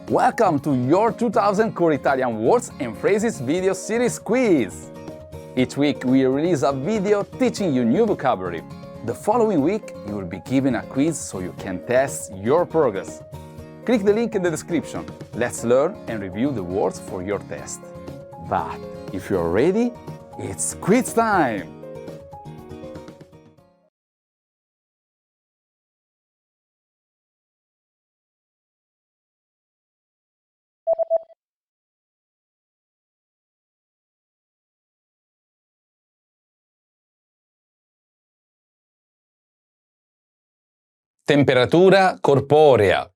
Welcome to your 2000 Core Italian Words and Phrases video series quiz! Each week we release a video teaching you new vocabulary. The following week you will be given a quiz so you can test your progress. Click the link in the description. Let's learn and review the words for your test. But if you're ready, it's quiz time! Temperatura corporea.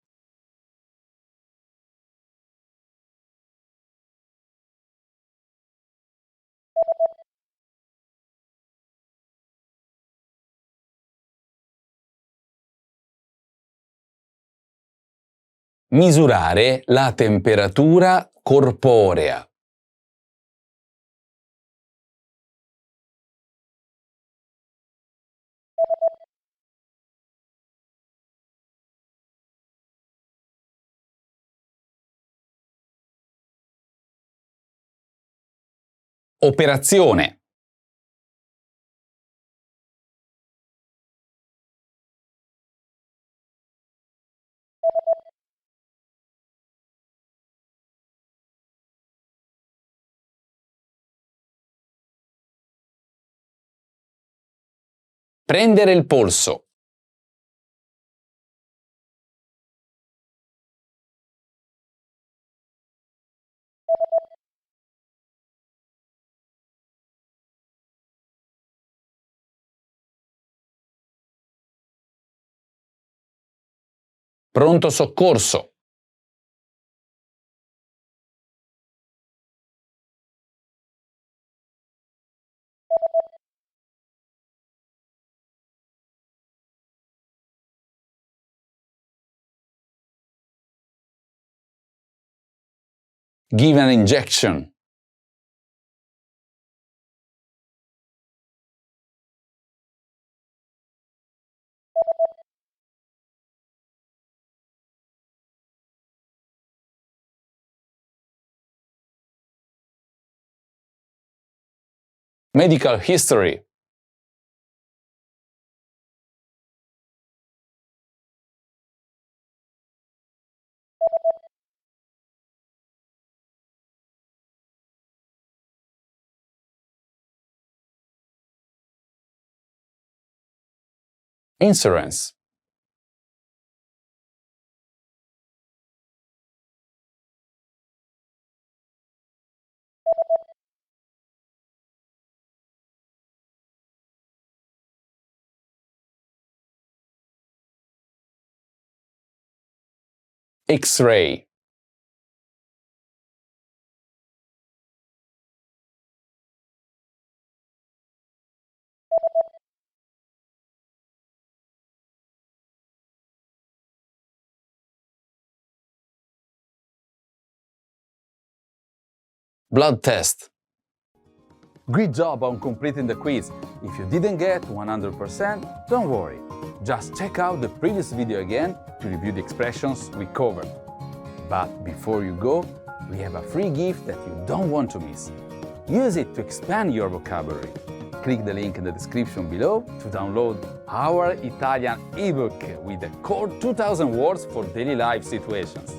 Misurare la temperatura corporea. Operazione. Prendere il polso. Pronto soccorso. Give an injection. Medical history. Insurance. X-ray. Blood test. Great job on completing the quiz. If you didn't get 100%, don't worry. Just check out the previous video again to review the expressions we covered. But before you go, we have a free gift that you don't want to miss. Use it to expand your vocabulary. Click the link in the description below to download our Italian ebook with the core 2000 words for daily life situations.